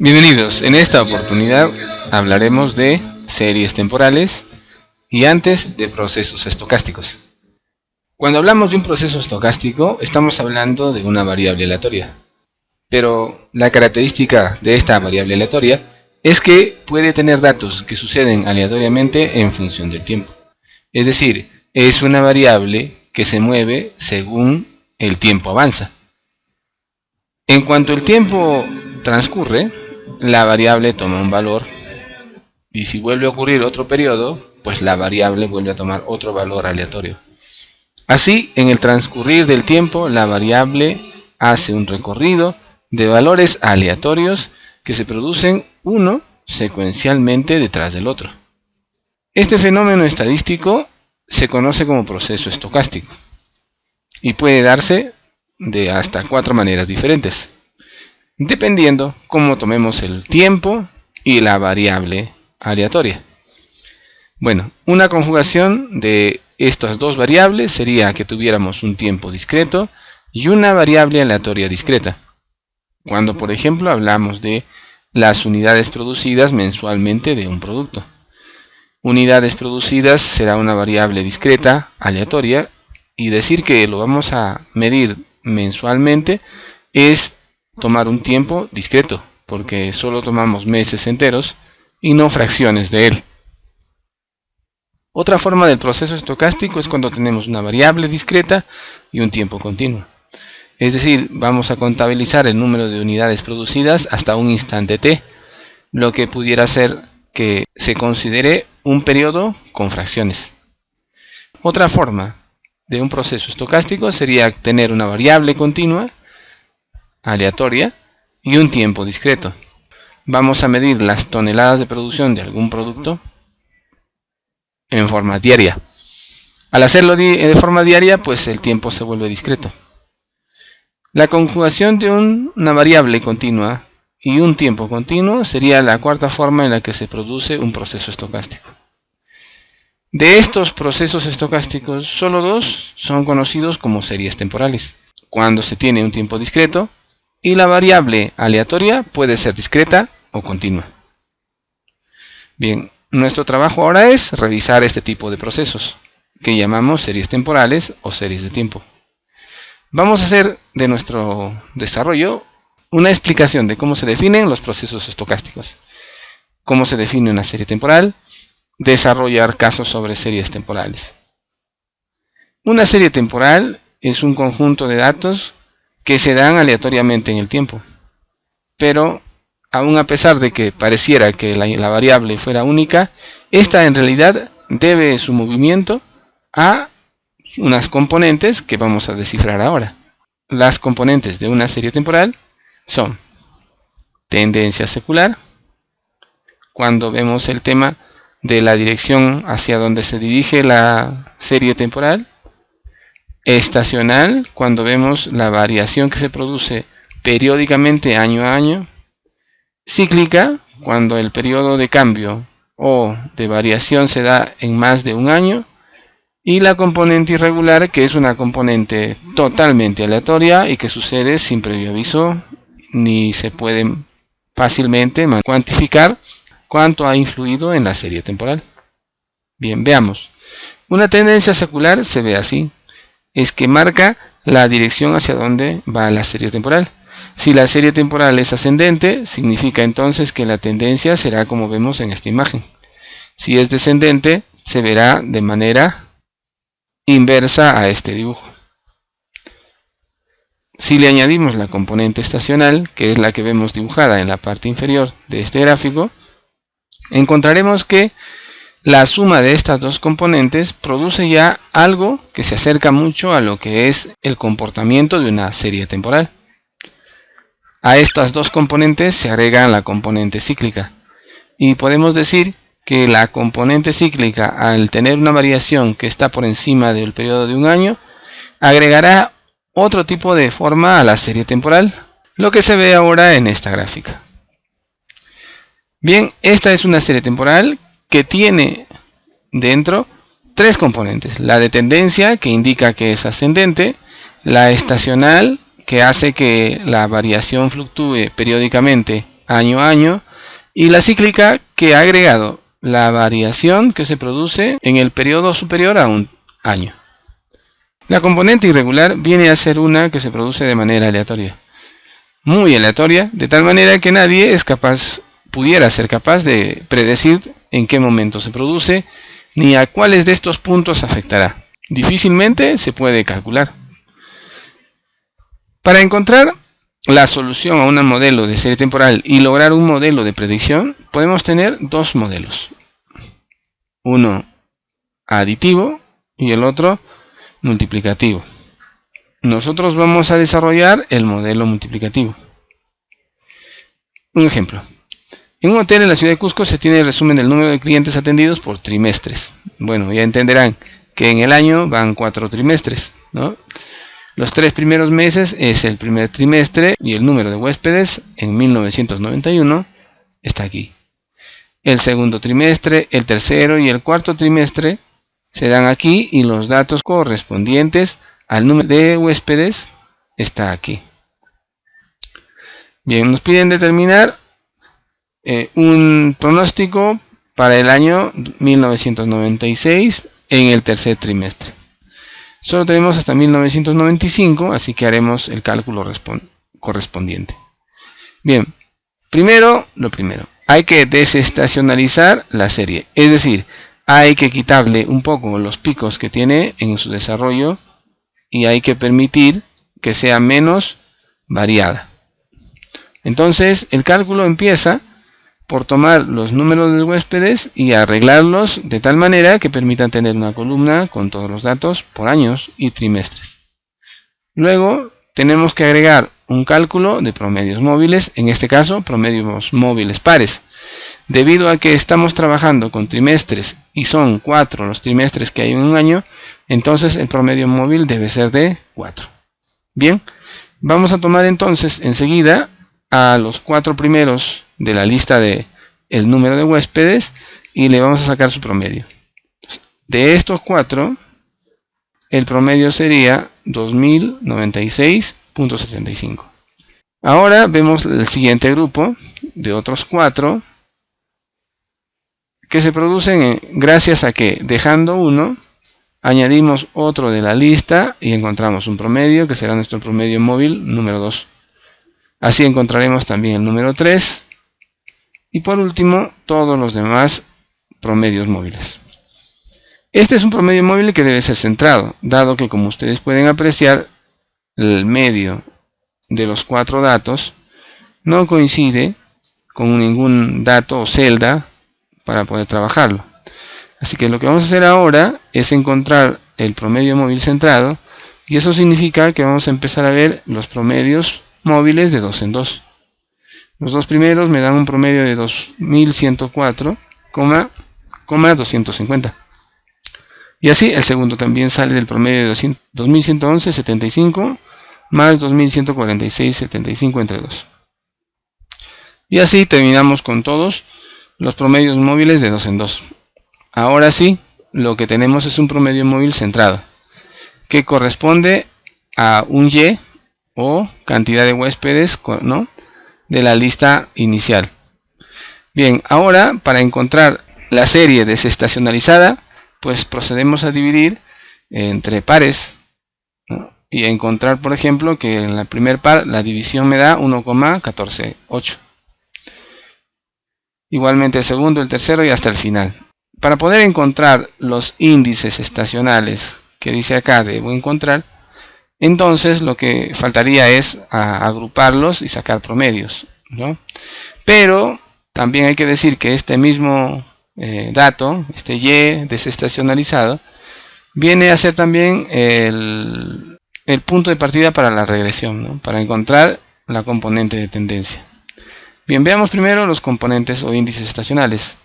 Bienvenidos, en esta oportunidad hablaremos de series temporales y antes de procesos estocásticos. Cuando hablamos de un proceso estocástico estamos hablando de una variable aleatoria, pero la característica de esta variable aleatoria es que puede tener datos que suceden aleatoriamente en función del tiempo. Es decir, es una variable que se mueve según el tiempo avanza. En cuanto el tiempo transcurre, la variable toma un valor y si vuelve a ocurrir otro periodo, pues la variable vuelve a tomar otro valor aleatorio. Así, en el transcurrir del tiempo, la variable hace un recorrido de valores aleatorios que se producen uno secuencialmente detrás del otro. Este fenómeno estadístico se conoce como proceso estocástico y puede darse de hasta 4 maneras diferentes, dependiendo cómo tomemos el tiempo y la variable aleatoria. Bueno, una conjugación de estas dos variables sería que tuviéramos un tiempo discreto y una variable aleatoria discreta. Cuando, por ejemplo, hablamos de las unidades producidas mensualmente de un producto. Unidades producidas será una variable discreta, aleatoria, y decir que lo vamos a medir mensualmente es tomar un tiempo discreto, porque solo tomamos meses enteros y no fracciones de él. Otra forma del proceso estocástico es cuando tenemos una variable discreta y un tiempo continuo. Es decir, vamos a contabilizar el número de unidades producidas hasta un instante t, lo que pudiera ser que se considere un periodo con fracciones. Otra forma de un proceso estocástico sería tener una variable continua, aleatoria, y un tiempo discreto. Vamos a medir las toneladas de producción de algún producto en forma diaria. Al hacerlo de forma diaria, pues el tiempo se vuelve discreto. La conjugación de una variable continua y un tiempo continuo sería la cuarta forma en la que se produce un proceso estocástico. De estos procesos estocásticos, solo dos son conocidos como series temporales, cuando se tiene un tiempo discreto y la variable aleatoria puede ser discreta o continua. Bien, nuestro trabajo ahora es revisar este tipo de procesos, que llamamos series temporales o series de tiempo. Vamos a hacer de nuestro desarrollo una explicación de cómo se definen los procesos estocásticos, cómo se define una serie temporal, desarrollar casos sobre series temporales. Una serie temporal es un conjunto de datos que se dan aleatoriamente en el tiempo, pero aun a pesar de que pareciera que la variable fuera única, esta en realidad debe su movimiento a unas componentes que vamos a descifrar ahora. Las componentes de una serie temporal son tendencia secular, cuando vemos el tema de la dirección hacia donde se dirige la serie temporal, estacional, cuando vemos la variación que se produce periódicamente año a año, cíclica, cuando el periodo de cambio o de variación se da en más de un año, y la componente irregular, que es una componente totalmente aleatoria y que sucede sin previo aviso, ni se puede fácilmente cuantificar cuánto ha influido en la serie temporal. Bien, veamos. Una tendencia secular se ve así. Es que marca la dirección hacia donde va la serie temporal. Si la serie temporal es ascendente, significa entonces que la tendencia será como vemos en esta imagen. Si es descendente, se verá de manera inversa a este dibujo. Si le añadimos la componente estacional, que es la que vemos dibujada en la parte inferior de este gráfico, encontraremos que la suma de estas dos componentes produce ya algo que se acerca mucho a lo que es el comportamiento de una serie temporal. A estas dos componentes se agrega la componente cíclica y podemos decir que la componente cíclica, al tener una variación que está por encima del periodo de un año, agregará otro tipo de forma a la serie temporal, lo que se ve ahora en esta gráfica. Bien, esta es una serie temporal que tiene dentro tres componentes: la de tendencia, que indica que es ascendente; la estacional, que hace que la variación fluctúe periódicamente año a año, y la cíclica que ha agregado la variación que se produce en el periodo superior a un año. La componente irregular viene a ser una que se produce de manera aleatoria, muy aleatoria, de tal manera que nadie pudiera ser capaz de predecir en qué momento se produce, ni a cuáles de estos puntos afectará. Difícilmente se puede calcular. Para encontrar la solución a un modelo de serie temporal y lograr un modelo de predicción, podemos tener dos modelos. Uno aditivo y el otro multiplicativo. Nosotros vamos a desarrollar el modelo multiplicativo. Un ejemplo. En un hotel en la ciudad de Cusco se tiene el resumen del número de clientes atendidos por trimestres. Bueno, ya entenderán que en el año van 4 trimestres, ¿no? Los 3 primeros meses es el primer trimestre y el número de huéspedes en 1991 está aquí. El segundo trimestre, el tercero y el cuarto trimestre se dan aquí y los datos correspondientes al número de huéspedes está aquí. Bien, nos piden determinar un pronóstico para el año 1996 en el tercer trimestre. Solo tenemos hasta 1995, así que haremos el cálculo correspondiente. Bien, lo primero, hay que desestacionalizar la serie, es decir, hay que quitarle un poco los picos que tiene en su desarrollo y hay que permitir que sea menos variada. Entonces, el cálculo empieza por tomar los números de huéspedes y arreglarlos de tal manera que permitan tener una columna con todos los datos por años y trimestres. Luego tenemos que agregar un cálculo de promedios móviles, en este caso promedios móviles pares. Debido a que estamos trabajando con trimestres y son 4 los trimestres que hay en un año, entonces el promedio móvil debe ser de 4. Bien, vamos a tomar entonces enseguida a los 4 primeros de la lista de el número de huéspedes y le vamos a sacar su promedio. De estos 4, el promedio sería 2096.75. Ahora vemos el siguiente grupo de otros 4 que se producen gracias a que, dejando uno, añadimos otro de la lista y encontramos un promedio que será nuestro promedio móvil número 2. Así encontraremos también el número 3 y por último todos los demás promedios móviles. Este es un promedio móvil que debe ser centrado, dado que, como ustedes pueden apreciar, el medio de los 4 datos no coincide con ningún dato o celda para poder trabajarlo. Así que lo que vamos a hacer ahora es encontrar el promedio móvil centrado, y eso significa que vamos a empezar a ver los promedios móviles de 2 en 2. Los dos primeros me dan un promedio de 2104,250. Y así el segundo también sale del promedio de 2111,75 más 2146,75 entre 2. Y así terminamos con todos los promedios móviles de 2 en 2. Ahora sí, lo que tenemos es un promedio móvil centrado, que corresponde a un Y o cantidad de huéspedes, ¿no?, de la lista inicial. Bien, ahora para encontrar la serie desestacionalizada, pues procedemos a dividir entre pares, ¿no?, y encontrar, por ejemplo, que en la primer par la división me da 1,148. Igualmente el segundo, el tercero y hasta el final. Para poder encontrar los índices estacionales que dice acá debo encontrar, entonces lo que faltaría es agruparlos y sacar promedios, ¿no? Pero también hay que decir que este mismo dato, este Y desestacionalizado, viene a ser también el punto de partida para la regresión, ¿no?, para encontrar la componente de tendencia. Bien, veamos primero los componentes o índices estacionales.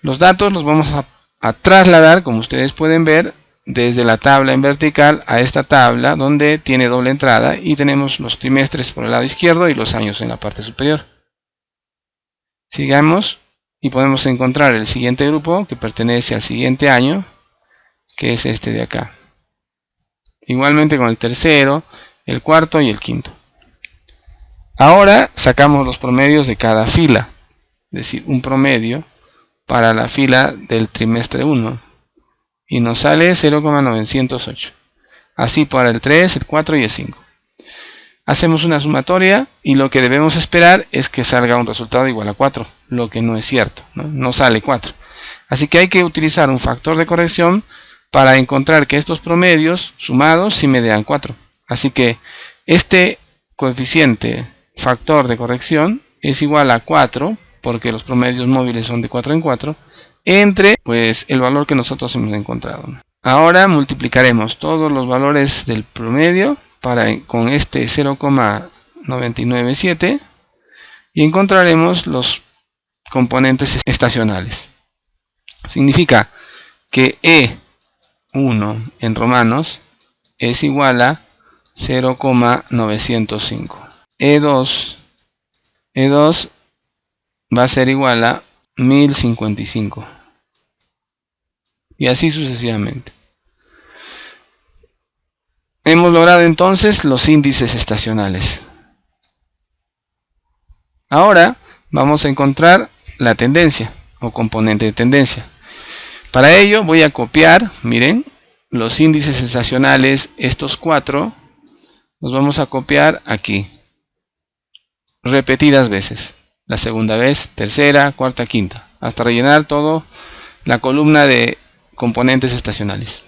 Los datos los vamos a trasladar, como ustedes pueden ver, desde la tabla en vertical a esta tabla donde tiene doble entrada y tenemos los trimestres por el lado izquierdo y los años en la parte superior. Sigamos y podemos encontrar el siguiente grupo que pertenece al siguiente año, que es este de acá. Igualmente con el tercero, el cuarto y el quinto. Ahora sacamos los promedios de cada fila, es decir, un promedio para la fila del trimestre 1 y nos sale 0,908. Así para el 3, el 4 y el 5. Hacemos una sumatoria y lo que debemos esperar es que salga un resultado igual a 4, lo que no es cierto, no sale 4. Así que hay que utilizar un factor de corrección para encontrar que estos promedios sumados sí me dan 4. Así que este coeficiente factor de corrección es igual a 4, porque los promedios móviles son de 4 en 4, entre pues el valor que nosotros hemos encontrado. Ahora multiplicaremos todos los valores del promedio con este 0,997 y encontraremos los componentes estacionales. Significa que E1 en romanos es igual a 0,905. E2 va a ser igual a 1055. Y así sucesivamente. Hemos logrado entonces los índices estacionales. Ahora vamos a encontrar la tendencia o componente de tendencia. Para ello voy a copiar, miren, los índices estacionales, estos 4, los vamos a copiar aquí, repetidas veces. La segunda vez, tercera, cuarta, quinta, hasta rellenar toda la columna de componentes estacionales.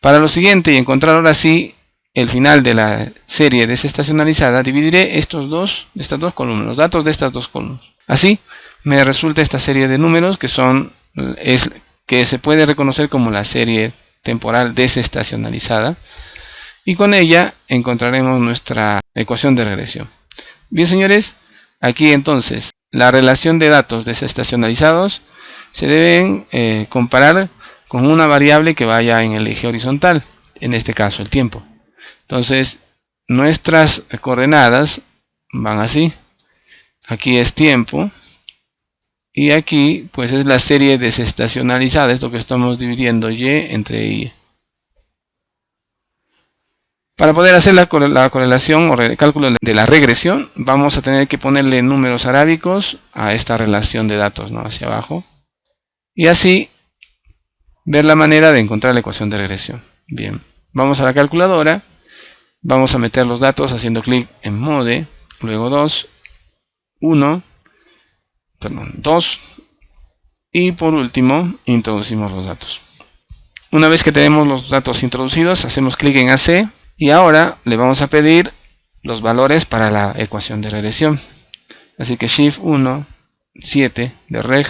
Para lo siguiente y encontrar ahora sí el final de la serie desestacionalizada, dividiré estas dos columnas, los datos de estas dos columnas. Así me resulta esta serie de números que se puede reconocer como la serie temporal desestacionalizada, y con ella encontraremos nuestra ecuación de regresión. Bien, señores, aquí entonces la relación de datos desestacionalizados se deben comparar con una variable que vaya en el eje horizontal, en este caso el tiempo. Entonces nuestras coordenadas van así. Aquí es tiempo y aquí pues es la serie desestacionalizada, es lo que estamos dividiendo y entre y. Para poder hacer la correlación o el cálculo de la regresión, vamos a tener que ponerle números arábicos a esta relación de datos, ¿no?, hacia abajo, y así ver la manera de encontrar la ecuación de regresión. Bien, vamos a la calculadora, vamos a meter los datos haciendo clic en Mode, luego 2, 2 y por último introducimos los datos. Una vez que tenemos los datos introducidos, hacemos clic en AC y ahora le vamos a pedir los valores para la ecuación de regresión. Así que Shift 1, 7 de reg,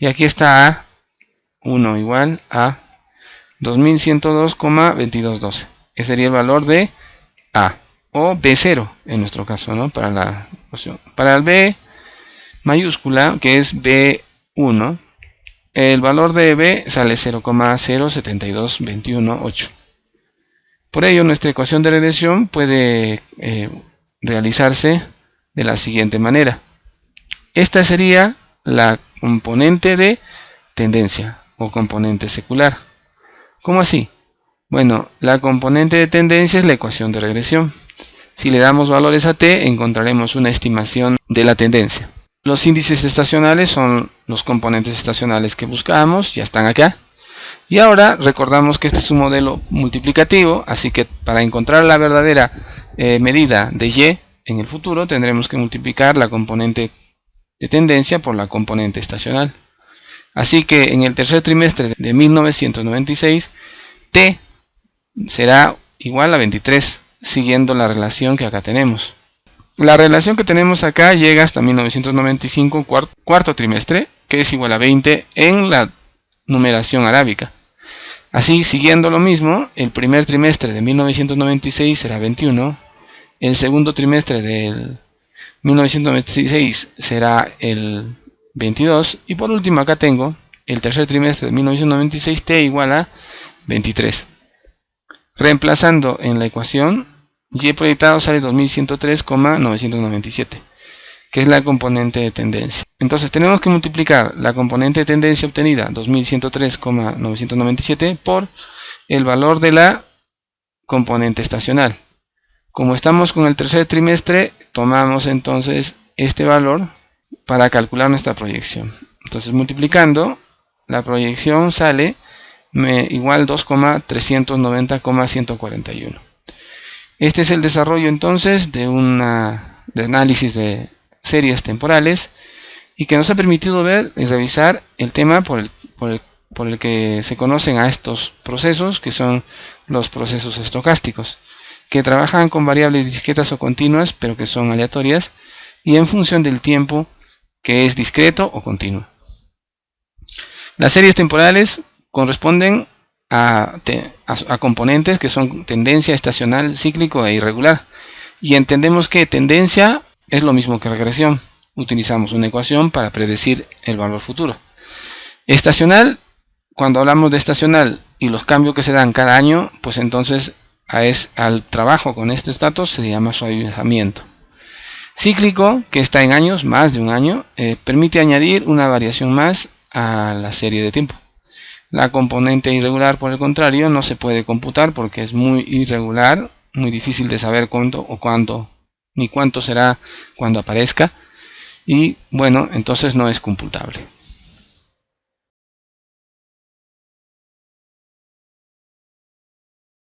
y aquí está A1 igual a 2102,2212. Ese sería el valor de A, o B0 en nuestro caso, ¿no?, para la ecuación. Para el B mayúscula, que es B1, el valor de B sale 0,072218. Por ello, nuestra ecuación de regresión puede realizarse de la siguiente manera. Esta sería la componente de tendencia o componente secular. ¿Cómo así? Bueno, la componente de tendencia es la ecuación de regresión. Si le damos valores a t, encontraremos una estimación de la tendencia. Los índices estacionales son los componentes estacionales que buscábamos, ya están acá. Y ahora recordamos que este es un modelo multiplicativo, así que para encontrar la verdadera medida de y en el futuro tendremos que multiplicar la componente de tendencia por la componente estacional. Así que en el tercer trimestre de 1996, t será igual a 23, siguiendo la relación que acá tenemos. La relación que tenemos acá llega hasta 1995, cuarto trimestre, que es igual a 20 en la numeración arábica. Así, siguiendo lo mismo, el primer trimestre de 1996 será 21, el segundo trimestre del 1996 será el 22, y por último acá tengo el tercer trimestre de 1996, t igual a 23. Reemplazando en la ecuación, y proyectado sale 2103,997, que es la componente de tendencia. Entonces tenemos que multiplicar la componente de tendencia obtenida, 2103,997, por el valor de la componente estacional. Como estamos con el tercer trimestre, tomamos entonces este valor para calcular nuestra proyección. Entonces, multiplicando, la proyección sale igual 2,390,141. Este es el desarrollo entonces de análisis de series temporales y que nos ha permitido ver y revisar el tema por el que se conocen a estos procesos, que son los procesos estocásticos, que trabajan con variables discretas o continuas, pero que son aleatorias, y en función del tiempo que es discreto o continuo. Las series temporales corresponden a componentes que son tendencia, estacional, cíclico e irregular. Y entendemos que tendencia es lo mismo que regresión. Utilizamos una ecuación para predecir el valor futuro. Estacional, cuando hablamos de estacional y los cambios que se dan cada año, pues entonces al trabajo con estos datos se llama suavizamiento. Cíclico, que está en años, más de un año, permite añadir una variación más a la serie de tiempo. La componente irregular, por el contrario, no se puede computar porque es muy irregular, muy difícil de saber cuándo o cuándo, ni cuánto será cuando aparezca, y bueno, entonces no es computable.